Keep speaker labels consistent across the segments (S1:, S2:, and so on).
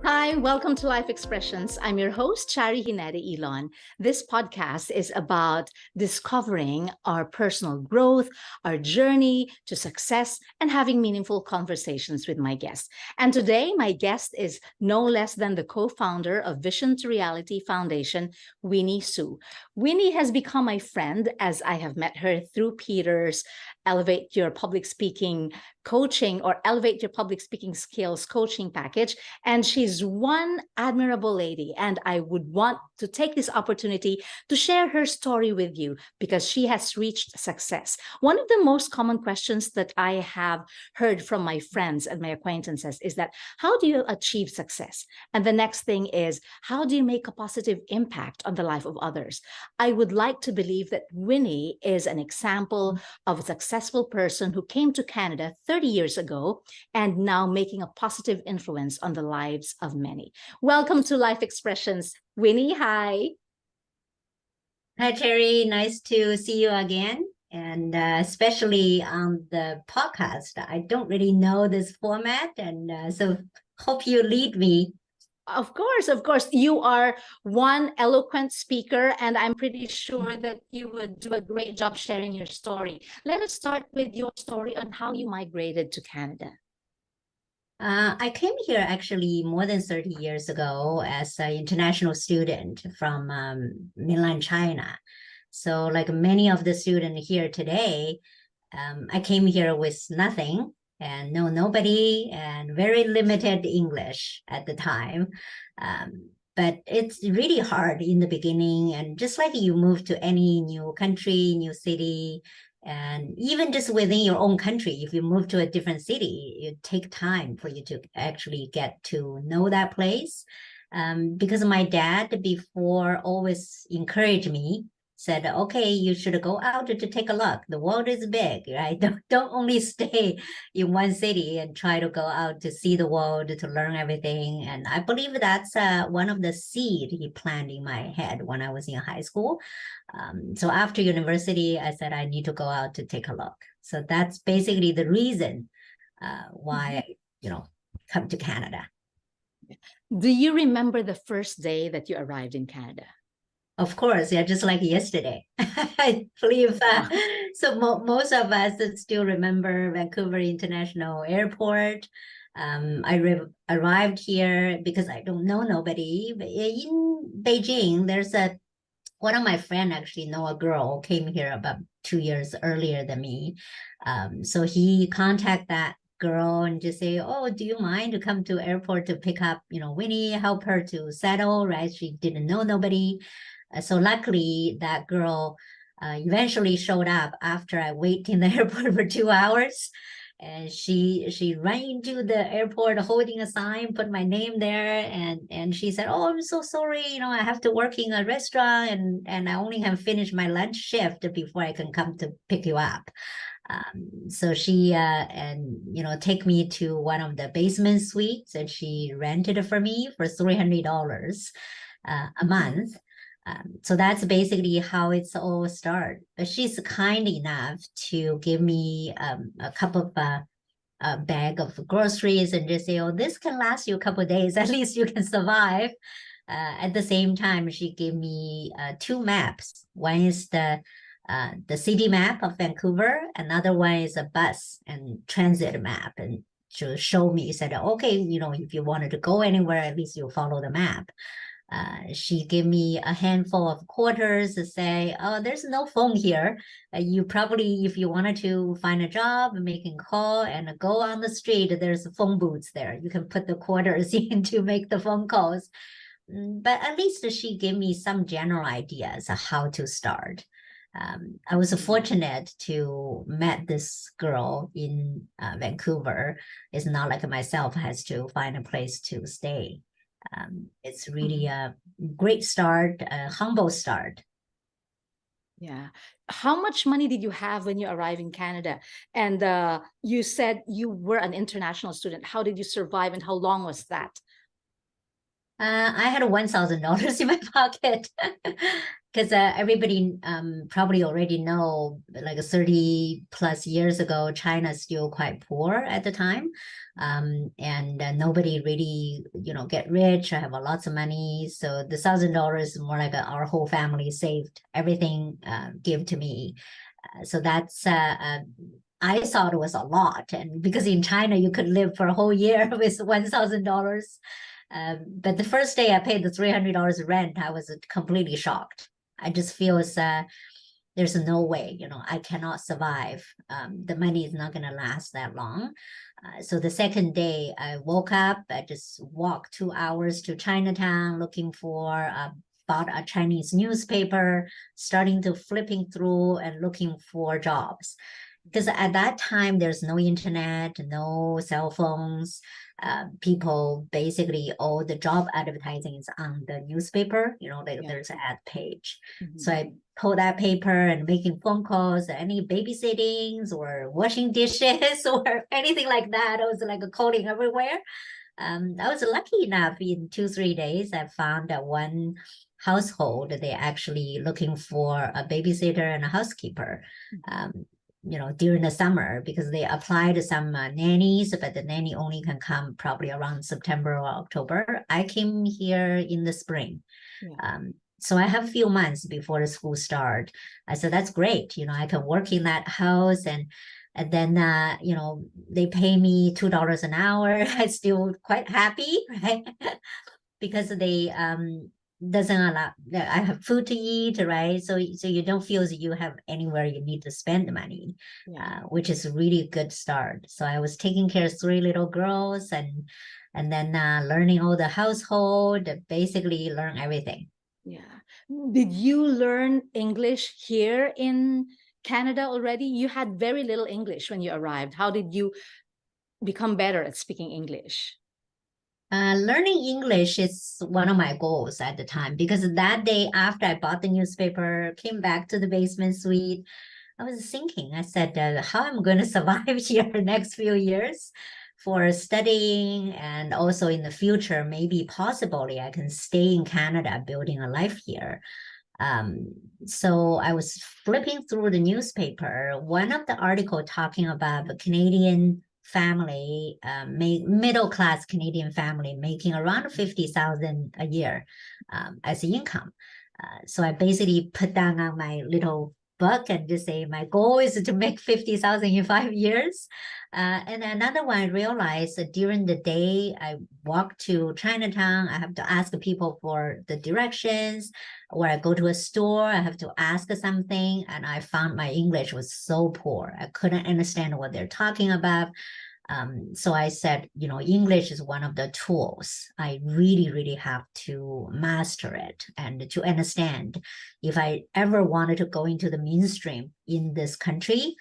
S1: Hi, welcome to Life Expressions. I'm your host, Chari Hinede Elon. This podcast is about discovering our personal growth, our journey to success, and having meaningful conversations with my guests. And today, my guest is no less than the co-founder of Vision to Reality Foundation, Winnie Su. Winnie has become my friend as I have met her through Peter's Elevate Your Public Speaking coaching or Elevate Your Public Speaking Skills coaching package. And she's one admirable lady. And I would want to take this opportunity to share her story with you because she has reached success. One of the most common questions that I have heard from my friends and my acquaintances is that, how do you achieve success? And the next thing is, how do you make a positive impact on the life of others? I would like to believe that Winnie is an example of a successful person who came to Canada 30 years ago and now making a positive influence on the lives of many. Welcome to Life Expressions. Winnie, hi.
S2: Hi, Terry. Nice to see you again. And especially on the podcast. I don't really know this format. And so hope you lead me.
S1: Of course, of course. You are one eloquent speaker, and I'm pretty sure that you would do a great job sharing your story. Let us start with your story on how you migrated to Canada.
S2: I came here actually more than 30 years ago as an international student from mainland China. So like many of the students here today, I came here with nothing and know nobody and very limited English at the time. But it's really hard in the beginning. And just like you move to any new country, new city, and even just within your own country, if you move to a different city, it take time for you to actually get to know that place. Because my dad before always encouraged me, said, okay, you should go out to take a look. The world is big, right? Don't only stay in one city and try to go out to see the world, to learn everything. And I believe that's one of the seed he planted in my head when I was in high school. So after university, I said, I need to go out to take a look. So that's basically the reason why I come to Canada.
S1: Do you remember the first day that you arrived in Canada?
S2: Of course, yeah, just like yesterday. I believe so. Most of us still remember Vancouver International Airport. I arrived here because I don't know nobody. But in Beijing, there's one of my friend actually know a girl came here about 2 years earlier than me. So he contact that girl and just say, oh, do you mind to come to airport to pick up, Winnie, help her to settle, right? She didn't know nobody. So luckily that girl eventually showed up after I waited in the airport for 2 hours. And she ran into the airport holding a sign, put my name there, and she said, oh, I'm so sorry, I have to work in a restaurant and I only have finished my lunch shift before I can come to pick you up. So she take me to one of the basement suites, and she rented it for me for $300 a month. So that's basically how it's all started. But she's kind enough to give me a cup of a bag of groceries and just say, oh, this can last you a couple of days. At least you can survive. At the same time, she gave me two maps. One is the city map of Vancouver. Another one is a bus and transit map. And to show me, said, okay, if you wanted to go anywhere, at least you follow the map. She gave me a handful of quarters to say, oh, there's no phone here. You probably, if you wanted to find a job, make a call and go on the street, there's phone booths there. You can put the quarters in to make the phone calls. But at least she gave me some general ideas of how to start. I was fortunate to met this girl in Vancouver. It's not like myself has to find a place to stay. It's really a great start, a humble start.
S1: Yeah. How much money did you have when you arrived in Canada? And you said you were an international student. How did you survive and how long was that?
S2: I had $1,000 in my pocket because everybody probably already know, like 30 plus years ago, China's still quite poor at the time. And nobody really, get rich or have a lots of money. So the $1,000 is more like our whole family saved everything, give to me. So that's I thought it was a lot, and because in China you could live for a whole year with $1,000. But the first day I paid the $300 rent, I was completely shocked. I just feel there's no way, I cannot survive. The money is not going to last that long. So the second day I woke up, I just walked 2 hours to Chinatown looking for bought a Chinese newspaper, starting to flipping through and looking for jobs. Because at that time, there's no internet, no cell phones. People basically, all the job advertising is on the newspaper, there's an ad page. Mm-hmm. So I pulled that paper and making phone calls, any babysittings or washing dishes or anything like that. I was like calling everywhere. I was lucky enough in 2-3 days, I found that one household, they're actually looking for a babysitter and a housekeeper. During the summer, because they applied some nannies, but the nanny only can come probably around September or October. I came here in the spring. Yeah. So I have a few months before the school start. So that's great. I can work in that house and then, they pay me $2 an hour. I'm still quite happy, right? Because they doesn't allow, I have food to eat, right? So you don't feel that you have anywhere you need to spend the money, yeah. Which is a really good start. So I was taking care of 3 little girls and then learning all the household, basically learn everything.
S1: Yeah. Did you learn English here in Canada already? You had very little English when you arrived. How did you become better at speaking English?
S2: Learning English is one of my goals at the time, because that day after I bought the newspaper, came back to the basement suite, I was thinking, I said, how I'm going to survive here the next few years for studying, and also in the future, maybe possibly I can stay in Canada building a life here. So I was flipping through the newspaper, one of the article talking about the Canadian family, middle-class Canadian family making around 50,000 a year as income. So I basically put down on my little book and just say, my goal is to make 50,000 in 5 years. And another one, I realized that during the day, I walk to Chinatown, I have to ask people for the directions, or I go to a store, I have to ask something, and I found my English was so poor. I couldn't understand what they're talking about. So I said, English is one of the tools. I really, really have to master it and to understand if I ever wanted to go into the mainstream in this country,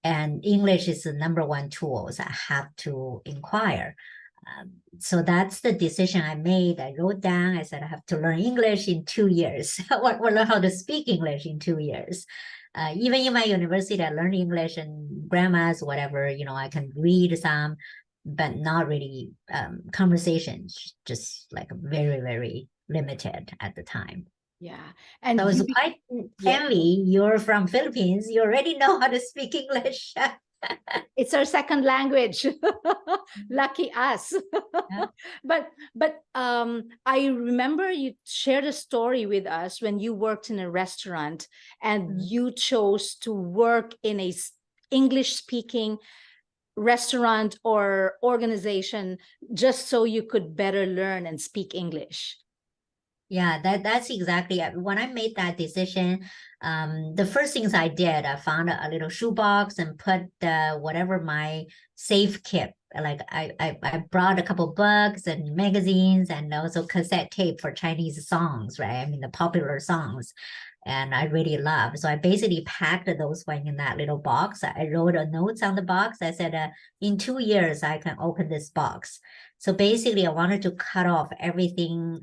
S2: and English is the number one tool, so I have to inquire. So that's the decision I made. I wrote down, I said, I have to learn English in 2 years, or learn how to speak English in 2 years. Even in my university, I learned English and grammars, whatever, I can read some, but not really conversations, just like very, very limited at the time.
S1: Yeah. And
S2: so I was quite envy. You're from Philippines. You already know how to speak English.
S1: It's our second language. Lucky us. Yeah. But I remember you shared a story with us when you worked in a restaurant, and you chose to work in a English speaking restaurant or organization just so you could better learn and speak English.
S2: Yeah, that's exactly it. When I made that decision, the first things I did, I found a little shoebox and put whatever my safe kept. Like I brought a couple books and magazines and also cassette tape for Chinese songs, right? I mean, the popular songs. And I really love. So I basically packed those one in that little box. I wrote a notes on the box. I said, in 2 years, I can open this box. So basically, I wanted to cut off everything,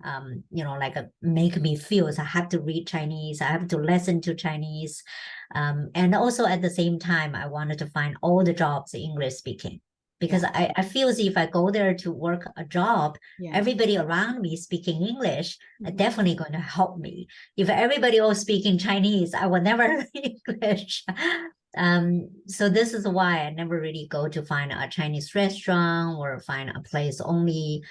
S2: like make me feel. So I have to read Chinese. I have to listen to Chinese. And also at the same time, I wanted to find all the jobs English speaking, because I feel as if I go there to work a job,
S1: Yeah.
S2: everybody around me speaking English are
S1: Mhm.
S2: definitely going to help me. If everybody else speaking Chinese, I will never learn English. So this is why I never really go to find a Chinese restaurant or find a place only,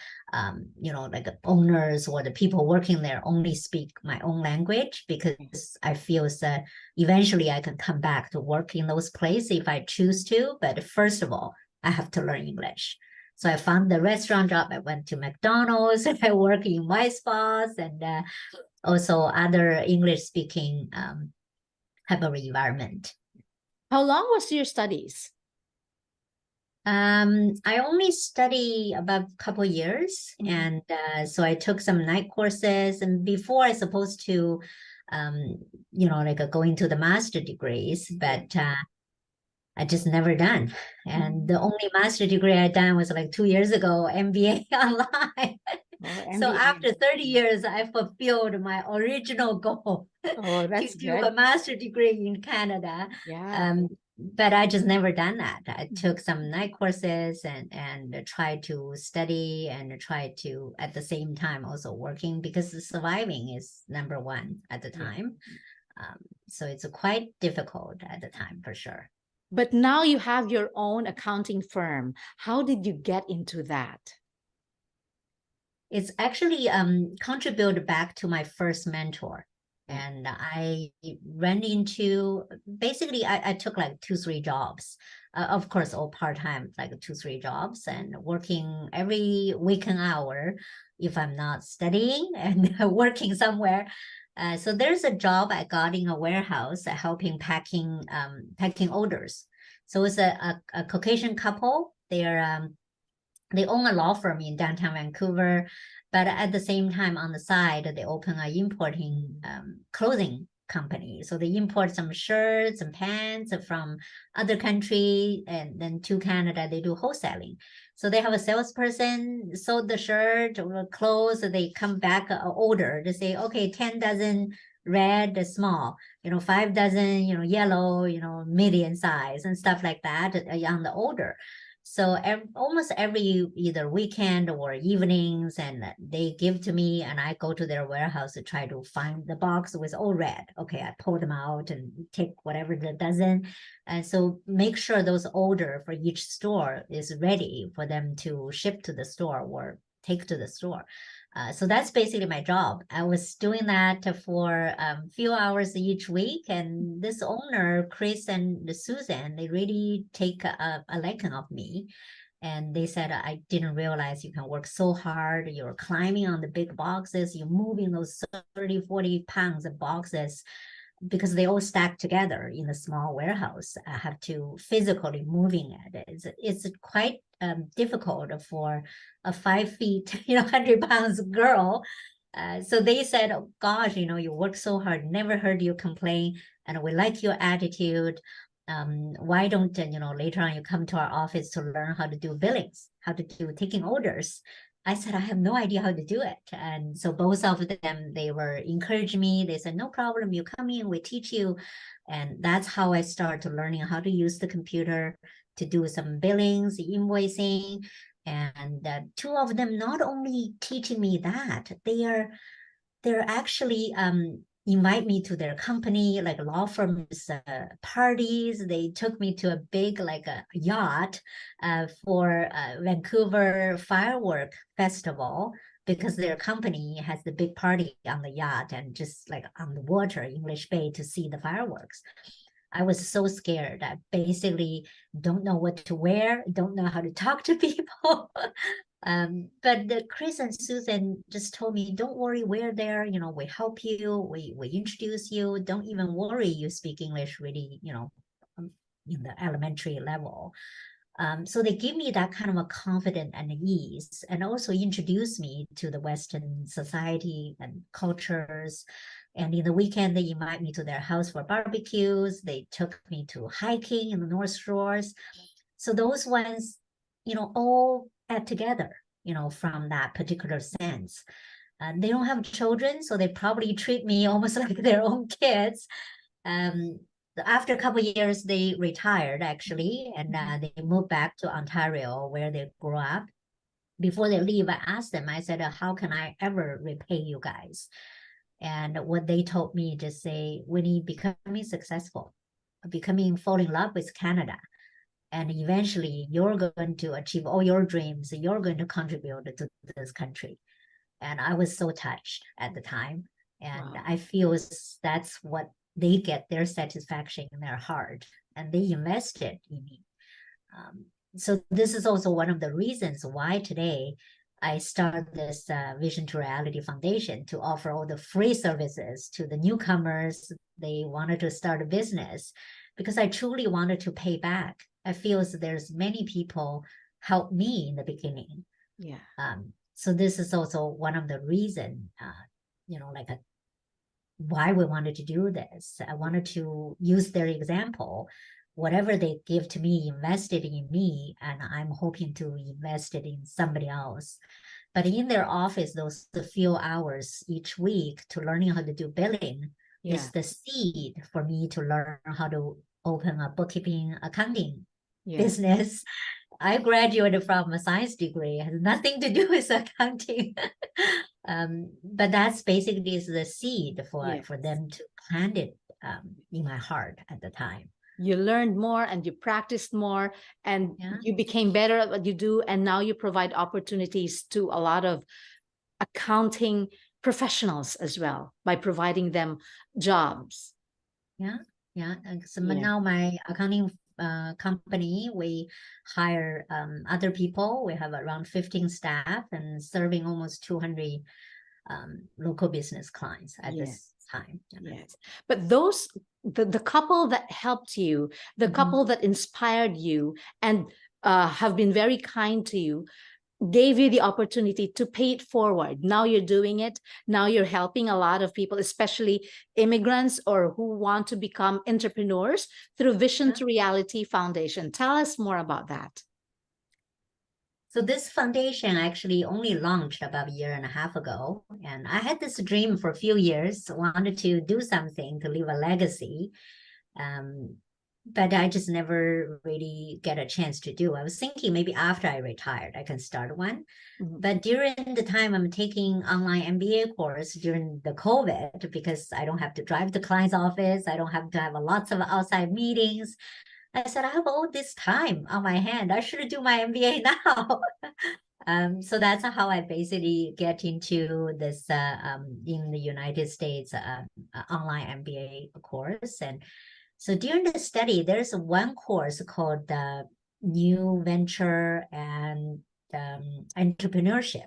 S2: like owners or the people working there only speak my own language, because I feel that eventually I can come back to work in those places if I choose to. But first of all, I have to learn English. So I found the restaurant job. I went to McDonald's. I work in my spots and also other English speaking type of environment.
S1: How long was your studies?
S2: I only study about a couple years, and so I took some night courses. And before I supposed to, like going to the master degrees, but I just never done. And the only master degree I done was like 2 years ago, MBA online.
S1: Oh,
S2: So
S1: MBA.
S2: after 30 years, I fulfilled my original goal
S1: Oh,
S2: to
S1: that's
S2: do
S1: good.
S2: a master degree in Canada.
S1: Yeah.
S2: But I just never done that. I took some night courses and tried to study and try to at the same time also working, because surviving is number one at the
S1: Yeah.
S2: time. So it's quite difficult at the time for sure.
S1: But now you have your own accounting firm. How did you get into that?
S2: It's actually contributed back to my first mentor.
S1: Yeah.
S2: And I ran into, basically I took like 2, 3 jobs. Of course, all part-time, like 2, 3 jobs, and working every weekend hour if I'm not studying and working somewhere. So there's a job I got in a warehouse helping packing orders. So it's a Caucasian couple. They own a law firm in downtown Vancouver, but at the same time, on the side, they open a importing clothing company. So they import some shirts and pants from other country, and then to Canada, they do wholesaling. So they have a salesperson sold the shirt or clothes. They come back order to say, okay, 10 dozen red small, 5 dozen, yellow, medium size and stuff like that on the order. So almost every either weekend or evenings, and they give to me, and I go to their warehouse to try to find the box with all red. Okay, I pull them out and take whatever the dozen, and so make sure those order for each store is ready for them to ship to the store or take to the store. So that's basically my job. I was doing that for a few hours each week, and this owner, Chris and Susan, they really take a liking of me. And they said, I didn't realize you can work so hard. You're climbing on the big boxes, you're moving those 30, 40 pounds of boxes, because they all stack together in a small warehouse. I have to physically moving it. It's quite difficult for a 5 feet, 100 pounds girl. So they said, oh, gosh, you work so hard, never heard you complain, and we like your attitude. Why don't, later on you come to our office to learn how to do billings, how to do taking orders. I said, I have no idea how to do it. And so both of them, they were encouraging me. They said, no problem, you come in, we teach you. And that's how I started learning how to use the computer to do some billings, invoicing. And 2 of them not only teaching me that, they're actually invite me to their company, like law firms parties. They took me to a big like a yacht for Vancouver firework festival, because their company has the big party on the yacht and just like on the water, English Bay, to see the fireworks. I was so scared. I basically don't know what to wear, don't know how to talk to people. But Chris and Susan just told me, don't worry, we're there, we help you, we introduce you, don't even worry, you speak English really, in the elementary level. So they give me that kind of a confidence and ease, and also introduce me to the Western society and cultures. And in the weekend, they invite me to their house for barbecues. They took me to hiking in the North Shores. So those ones, all add together, from that particular sense. They don't have children, so they probably treat me almost like their own kids. after a couple of years, they retired actually, and they moved back to Ontario where they grew up. Before they leave, I asked them, I said, how can I ever repay you guys? And what they told me, just say, Winnie, becoming successful, falling in love with Canada. And eventually you're going to achieve all your dreams. You're going to contribute to this country. And I was so touched at the time. And
S1: Wow.
S2: I feel that's what they get their satisfaction in their heart. And they invested in me. So this is also one of the reasons why today I started this Vision to Reality Foundation to offer all the free services to the newcomers. They wanted to start a business because I truly wanted to pay back. I feel as there's many people helped me in the beginning.
S1: Yeah.
S2: So this is also one of the reason, why we wanted to do this. I wanted to use their example. Whatever they give to me, invested in me, and I'm hoping to invest it in somebody else. But in their office, those few hours each week to learning how to do billing is the seed for me to learn how to open a bookkeeping accounting business. I graduated from a science degree. It has nothing to do with accounting. But that's basically is the seed for them to plant it in my heart at the time.
S1: You learned more and you practiced more and you became better at what you do. And now you provide opportunities to a lot of accounting professionals as well by providing them jobs.
S2: Yeah. So now my accounting company, we hire other people. We have around 15 staff and serving almost 200 local business clients at this time.
S1: Yes. But the couple that helped you, the couple that inspired you and have been very kind to you, gave you the opportunity to pay it forward. Now you're doing it. Now you're helping a lot of people, especially immigrants or who want to become entrepreneurs through Vision to Reality Foundation. Tell us more about that.
S2: So this foundation actually only launched about a year and a half ago. And I had this dream for a few years, wanted to do something to leave a legacy. But I just never really get a chance to do. I was thinking maybe after I retired, I can start one. But during the time I'm taking online MBA course during the COVID, because I don't have to drive to client's office, I don't have to have lots of outside meetings. I said, I have all this time on my hand. I should do my MBA now. So that's how I basically get into this in the United States online MBA course. And so during the study, there's one course called New Venture and Entrepreneurship.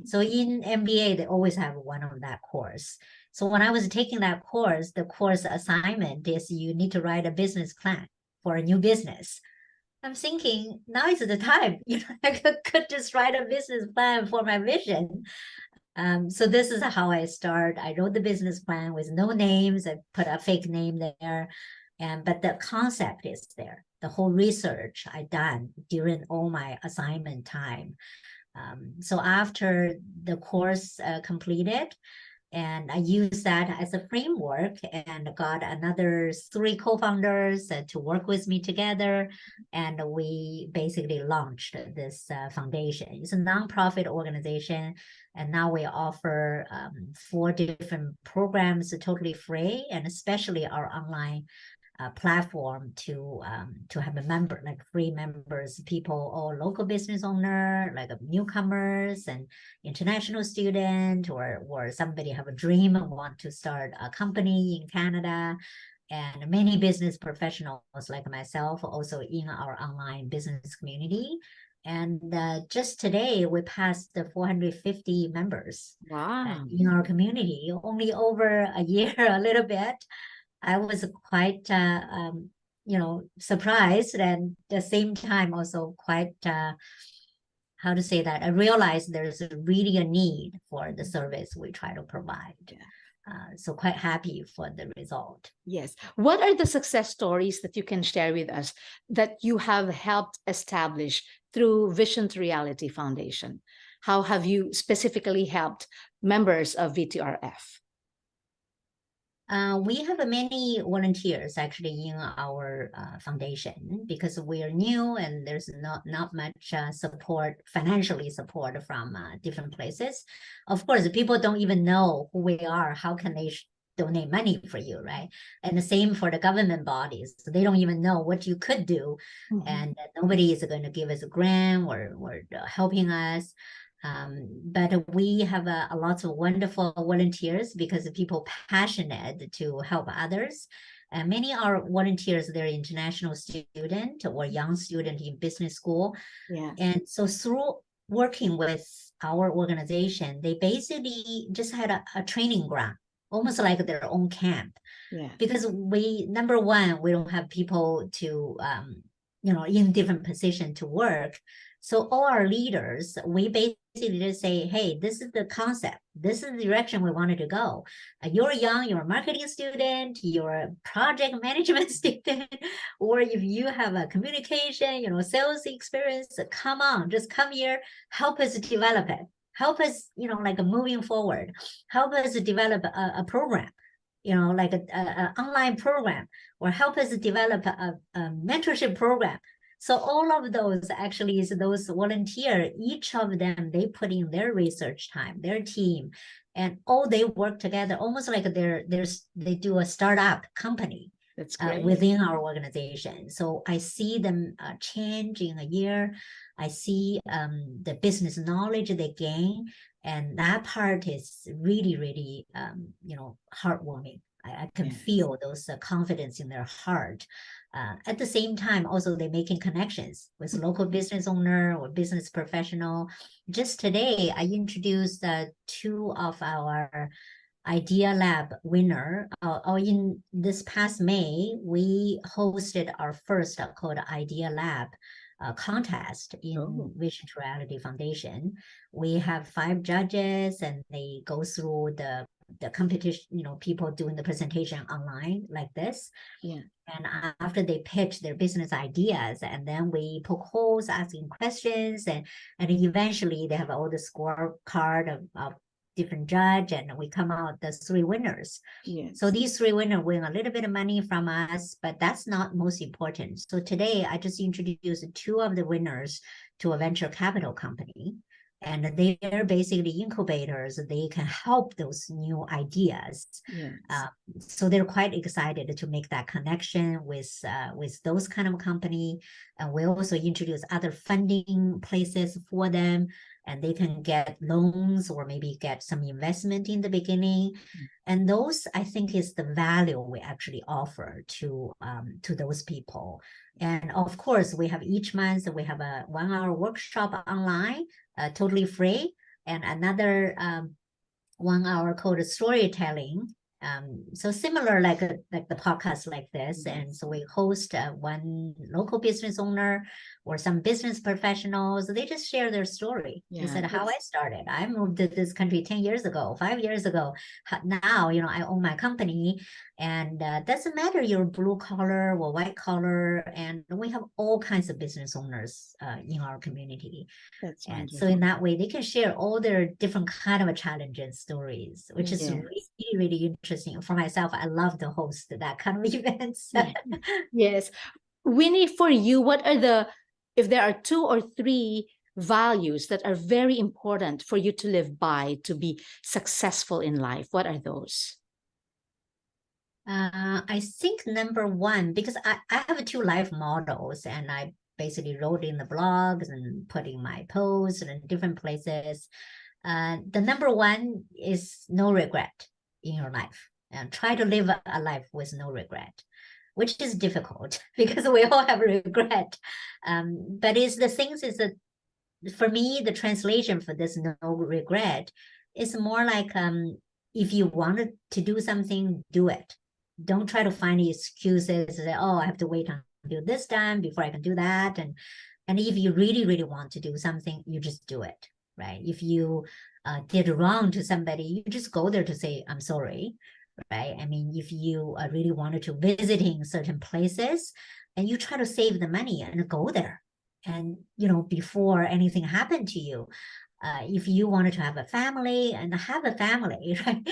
S2: So in MBA, they always have one of that course. So when I was taking that course, the course assignment is you need to write a business plan for a new business. I'm thinking now is the time. I could just write a business plan for my vision. So this is how I start. I wrote the business plan with no names. I put a fake name there. But the concept is there. The whole research I done during all my assignment time. So after the course completed, and I used that as a framework and got another 3 co-founders to work with me together. And we basically launched this foundation. It's a nonprofit organization. And now we offer 4 different programs totally free, and especially our online platform to have a member, like free members, people or local business owner, like newcomers and international student, or somebody have a dream and want to start a company in Canada, and many business professionals like myself also in our online business community. And just today we passed the 450 members in our community, only over a year, a little bit. I was quite, surprised, and at the same time also quite, how to say that, I realized there's really a need for the service we try to provide. So quite happy for the result.
S1: Yes. What are the success stories that you can share with us that you have helped establish through Vision to Reality Foundation? How have you specifically helped members of VTRF?
S2: We have many volunteers actually in our foundation because we are new and there's not much support, financially support from different places. Of course, people don't even know who we are. How can they donate money for you, right? And the same for the government bodies. So they don't even know what you could do.
S1: Mhm.
S2: And nobody is going to give us a grant or helping us. But we have a lot of wonderful volunteers because people passionate to help others. And many are volunteers, they're international student or young student in business school.
S1: Yes.
S2: And so through working with our organization, they basically just had a training ground, almost like their own camp.
S1: Yeah.
S2: Because number one, we don't have people to, in different position to work. So all our leaders, we basically just say, hey, this is the concept. This is the direction we wanted to go. You're young, you're a marketing student, you're a project management student, or if you have a communication, sales experience, come on, just come here, help us develop it. Help us, moving forward. Help us develop a program, like a online program, or help us develop a mentorship program. So all of those actually is those volunteer, each of them, they put in their research time, their team, and all they work together, almost like they do a startup company.
S1: That's great.
S2: Within our organization. So I see them change in a year. I see the business knowledge they gain. And that part is really, really, heartwarming. I can feel those confidence in their heart. At the same time, also they're making connections with local business owner or business professional. Just today, I introduced two of our Idea Lab winner. In this past May, we hosted our first called Idea Lab contest in Vision to Reality Foundation. We have 5 judges and they go through the competition, people doing the presentation online like this.
S1: Yeah.
S2: And after they pitch their business ideas, and then we poke holes, asking questions, and eventually they have all the scorecard of different judge, and we come out the 3 winners.
S1: Yes.
S2: So these 3 winners win a little bit of money from us, but that's not most important. So today I just introduced 2 of the winners to a venture capital company. And they're basically incubators. They can help those new ideas.
S1: Yes.
S2: So they're quite excited to make that connection with those kind of company. And we also introduce other funding places for them, and they can get loans or maybe get some investment in the beginning. And those, I think, is the value we actually offer to those people. And of course, we have each month, we have a 1-hour workshop online, totally free, and another 1 hour called storytelling. So similar like the podcast like this. And so we host one local business owner or some business professionals. They just share their story. They said how I started. I moved to this country 10 years ago, 5 years ago. Now, I own my company, and doesn't matter you're blue collar or white collar. And we have all kinds of business owners in our community.
S1: That's
S2: and
S1: wonderful.
S2: so in that way, they can share all their different kind of challenges, stories, which is really, really interesting. For myself, I love to host that kind of events.
S1: Yes. Winnie, for you, what are if there are 2 or 3 values that are very important for you to live by to be successful in life, what are those?
S2: I think number one, because I have 2 life models, and I basically wrote in the blogs and putting my posts in different places. The number one is no regret in your life, and try to live a life with no regret, which is difficult because we all have regret. But it's the things is that for me, the translation for this no regret is more like if you wanted to do something, do it. Don't try to find excuses. Say, oh, I have to wait until this time before I can do that. And if you really, really want to do something, you just do it, right? If you did wrong to somebody, you just go there to say, I'm sorry, right? I mean, if you really wanted to visiting certain places, and you try to save the money and go there, and before anything happened to you, if you wanted to have a family and have a family, right?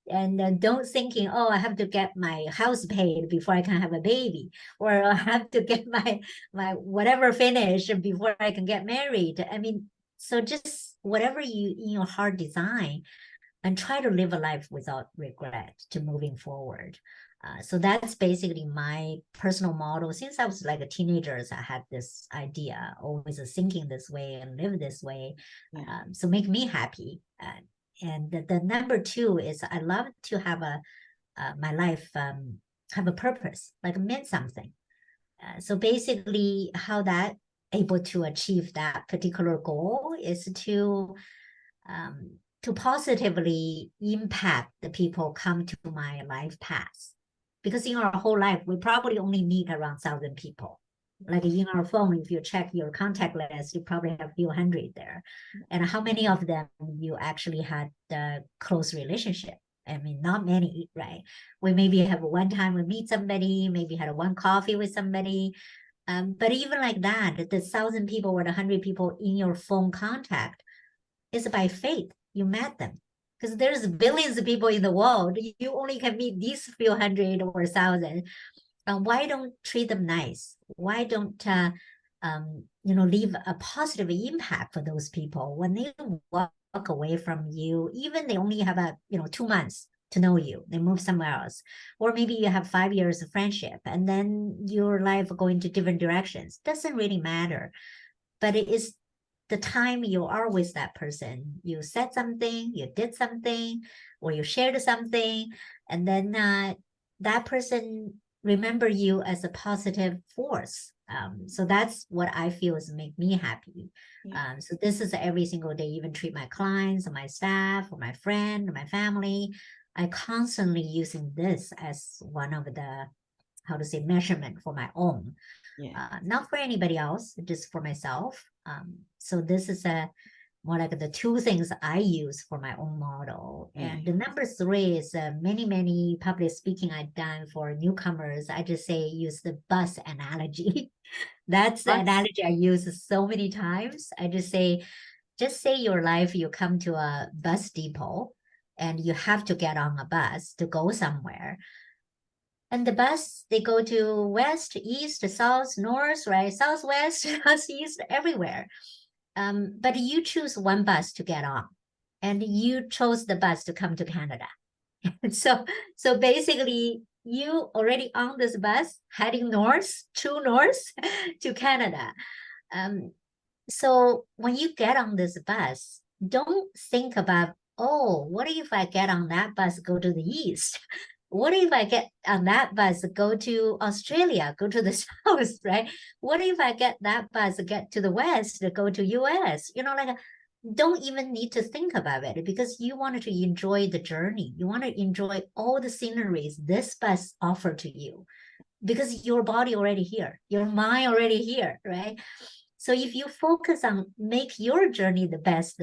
S2: And don't thinking, oh, I have to get my house paid before I can have a baby, or I have to get my whatever finished before I can get married. I mean, so just whatever you in your heart design, and try to live a life without regret to moving forward. So that's basically my personal model. Since I was like a teenager, I had this idea, always thinking this way and live this way.
S1: Yeah.
S2: So make me happy. And the number two is I love to have my life have a purpose, like mean something. So basically, how that able to achieve that particular goal is to positively impact the people come to my life path. Because in our whole life, we probably only meet around 1,000 people. Like in our phone, if you check your contact list, you probably have a few hundred there. And how many of them you actually had a close relationship? I mean, not many, right? We maybe have one time we meet somebody, maybe had one coffee with somebody. But even like that, the 1,000 people or the 100 people in your phone contact is by faith. You met them. Because there's billions of people in the world. You only can meet these few hundred or 1,000. Why don't treat them nice? Why don't leave a positive impact for those people when they walk away from you? Even they only have 2 months to know you, they move somewhere else, or maybe you have 5 years of friendship, and then your life going to different directions. Doesn't really matter, but it is the time you are with that person. You said something, you did something, or you shared something, and then that person remember you as a positive force. So that's what I feel is make me happy.
S1: Yeah.
S2: So this is every single day, even treat my clients or my staff or my friend or my family. I constantly using this as one of the, how to say, measurement for my own,
S1: Yeah.
S2: not for anybody else, just for myself. So this is more like the two things I use for my own model.
S1: Yeah.
S2: And the number three is many public speaking I've done for newcomers. I just say use the bus analogy. That's the
S1: Us.
S2: analogy I use so many times. I just say your life, you come to a bus depot and you have to get on a bus to go somewhere. And the bus, they go to west, east, south, north, right? Southwest, southeast, everywhere. But you choose one bus to get on, and you chose the bus to come to Canada. So basically, you already on this bus heading north, true north to Canada. So when you get on this bus, don't think about, oh, what if I get on that bus, go to the east? What if I get on that bus, go to Australia, go to the south, right? What if I get that bus, get to the west, go to US? Like don't even need to think about it because you wanted to enjoy the journey. You want to enjoy all the sceneries this bus offered to you because your body already here, your mind already here, right? So if you focus on make your journey the best,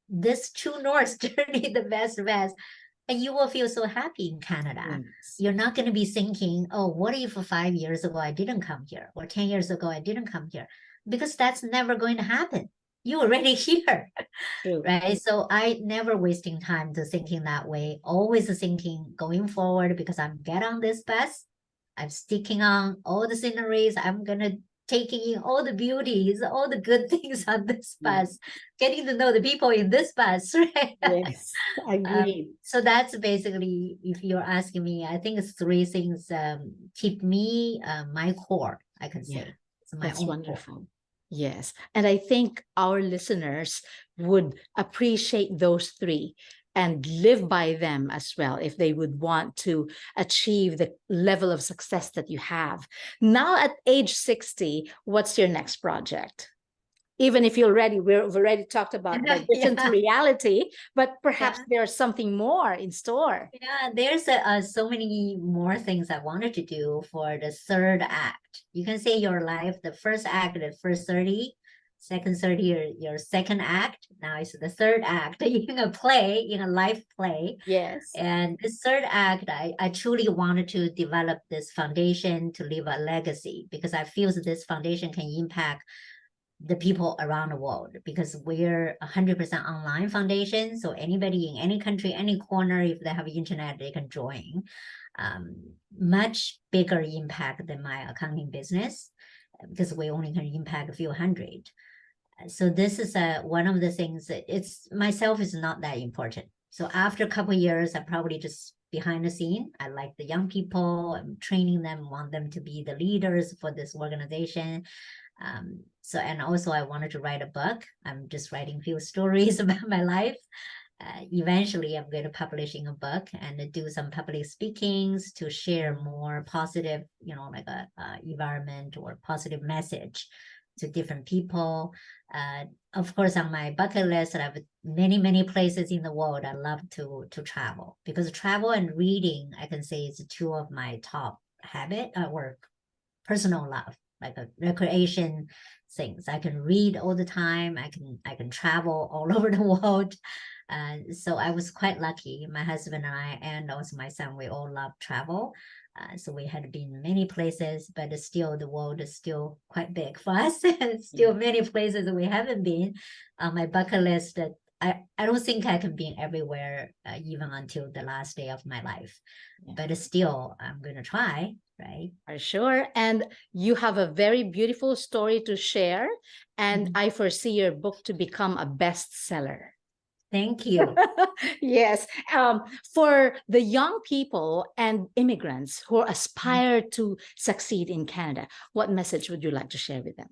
S2: this true north journey the best, and you will feel so happy in Canada.
S1: Yes.
S2: You're not going to be thinking, oh, what if 5 years ago I didn't come here, or 10 years ago I didn't come here? Because that's never going to happen. You're already here,
S1: True.
S2: right? So I never wasting time to thinking that way, always thinking going forward because I'm get on this bus. I'm sticking on all the sceneries. I'm going to taking in all the beauties, all the good things on this
S1: Yeah.
S2: bus, getting to know the people in this bus, right?
S1: Yes. Agreed.
S2: So that's basically, if you're asking me, I think it's three things keep me my core, I can
S1: Yeah.
S2: say. It's my
S1: That's
S2: own core.
S1: wonderful. Yes. And I think our listeners would appreciate those three and live by them as well if they would want to achieve the level of success that you have. Now, at age 60, what's your next project? Even if we've already talked about the vision to
S2: Yeah.
S1: reality, but perhaps
S2: Yeah.
S1: there's something more in store.
S2: Yeah, there's so many more things I wanted to do for the third act. You can say your life, the first act, the first 30, second 30, your second act. Now it's the third act in a play, in a life play.
S1: Yes.
S2: And this third act, I truly wanted to develop this foundation to leave a legacy because I feel that this foundation can impact the people around the world, because we're 100% online foundation. So anybody in any country, any corner, if they have internet, they can join. Much bigger impact than my accounting business, because we only can impact a few hundred. So this is one of the things that it's myself is not that important. So after a couple of years, I probably just behind the scene. I like the young people, I'm training them, want them to be the leaders for this organization. So, and also I wanted to write a book. I'm just writing a few stories about my life. Eventually I'm going to publish in a book and do some public speakings to share more positive, like a environment or positive message to different people. Of course, on my bucket list, I have many places in the world I love to travel, because travel and reading, I can say, is two of my top habit or personal love, like a recreation things. I can read all the time. I can travel all over the world. So I was quite lucky. My husband and I, and also my son, we all love travel. So we had been many places, but still the world is still quite big for us. Still many places that we haven't been on my bucket list. That I don't think I can be everywhere, even until the last day of my life. But still, I'm going to try, right?
S1: For sure. And you have a very beautiful story to share. And I foresee your book to become a bestseller.
S2: Thank you.
S1: Yes. For the young people and immigrants who aspire to succeed in Canada, what message would you like to share with them?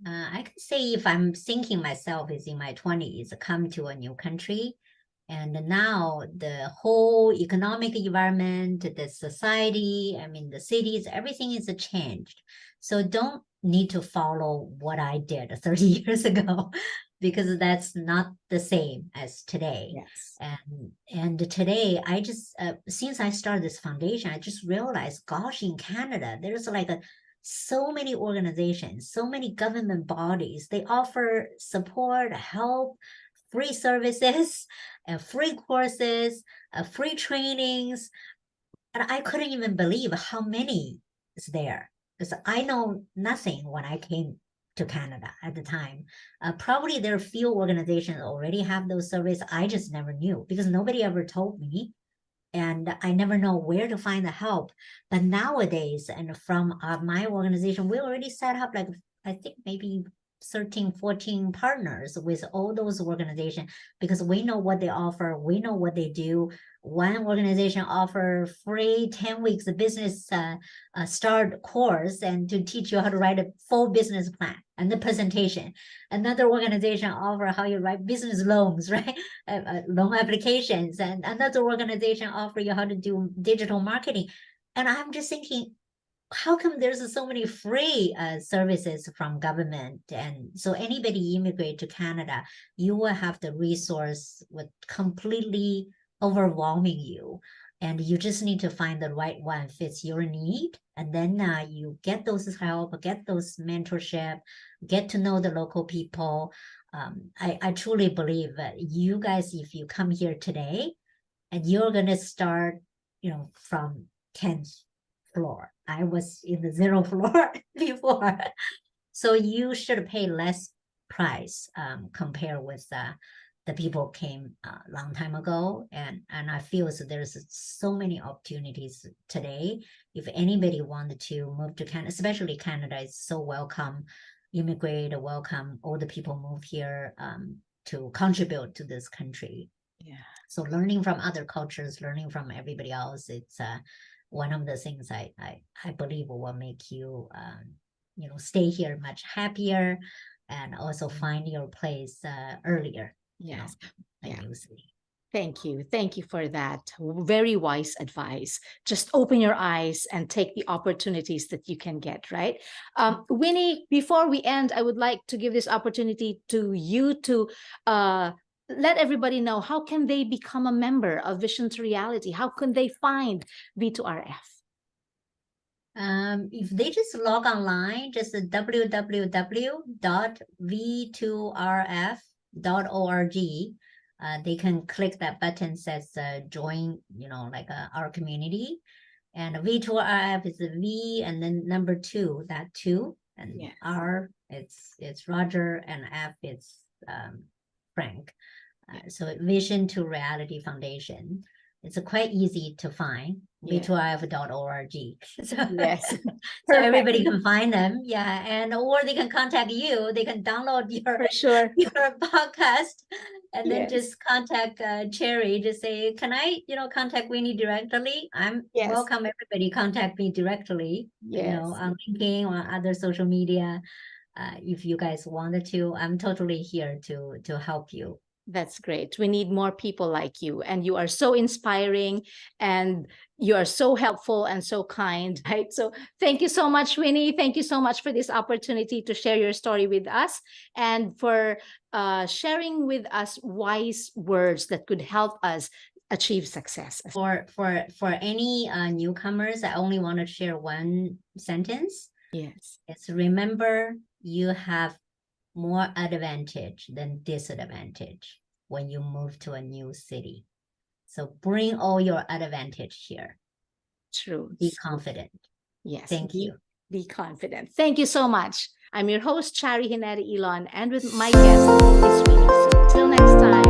S2: I can say, if I'm thinking myself is in my 20s, come to a new country. And now the whole economic environment, the society, I mean, the cities, everything is changed. So don't need to follow what I did 30 years ago, because that's not the same as today.
S1: Yes.
S2: And today, I just, since I started this foundation, I just realized, gosh, in Canada, there's like so many organizations, so many government bodies. They offer support, help, free services, free courses, free trainings. And I couldn't even believe how many is there, because I know nothing when I came to Canada at the time. Probably there are few organizations already have those services. I just never knew, because nobody ever told me. And I never know where to find the help. But nowadays, and from my organization, we already set up, like, I think maybe 13, 14 partners with all those organizations, because we know what they offer, we know what they do. One organization offer free 10 weeks of business start course, and to teach you how to write a full business plan and the presentation. Another organization offer how you write business loans, right? Loan applications. And another organization offer you how to do digital marketing. And I'm just thinking, how come there's so many free services from government? And so anybody immigrate to Canada, you will have the resource with completely overwhelming you. And you just need to find the right one fits your need. And then you get those help, get those mentorship, get to know the local people. I truly believe that you guys, if you come here today and you're going to start, from 10th floor. I was in the 0th floor before. So you should pay less price compared with the people came a long time ago. And I feel so there's so many opportunities today. If anybody wanted to move to Canada, especially Canada is so welcome, immigrate, welcome all the people move here to contribute to this country.
S1: Yeah.
S2: So learning from other cultures, learning from everybody else, it's one of the things I believe will make you, stay here much happier, and also find your place earlier.
S1: Yes.
S2: Yeah.
S1: Thank you. Thank you for that. Very wise advice. Just open your eyes and take the opportunities that you can get, right? Winnie, before we end, I would like to give this opportunity to you to let everybody know, how can they become a member of Vision to Reality? How can they find V2RF?
S2: If they just log online, just www.v2rf.org, they can click that button says join, our community. And V2RF is a V and then number 2, that 2, and
S1: Yes.
S2: R it's Roger, and F it's Frank. So Vision to Reality Foundation. It's quite easy to find,
S1: Yes.
S2: v2if.org. So,
S1: Yes.
S2: so
S1: Perfect.
S2: everybody can find them. Yeah. And or they can contact you. They can download
S1: For sure.
S2: your podcast and then
S1: Yes.
S2: just contact Cherry. Just say, can I, contact Winnie directly? I'm
S1: Yes.
S2: welcome everybody contact me directly,
S1: Yes.
S2: on LinkedIn or other social media. If you guys wanted to, I'm totally here to help you.
S1: That's great. We need more people like you. And you are so inspiring and you are so helpful and so kind, right? So thank you so much, Winnie. Thank you so much for this opportunity to share your story with us and for sharing with us wise words that could help us achieve success.
S2: For any newcomers, I only want to share one sentence.
S1: Yes.
S2: It's remember you have more advantage than disadvantage when you move to a new city. So bring all your advantage here.
S1: True.
S2: Be confident.
S1: Yes.
S2: Thank you.
S1: Be confident. Thank you so much. I'm your host, Chari Hinari Elon, and with my guest is Winnie. So till next time.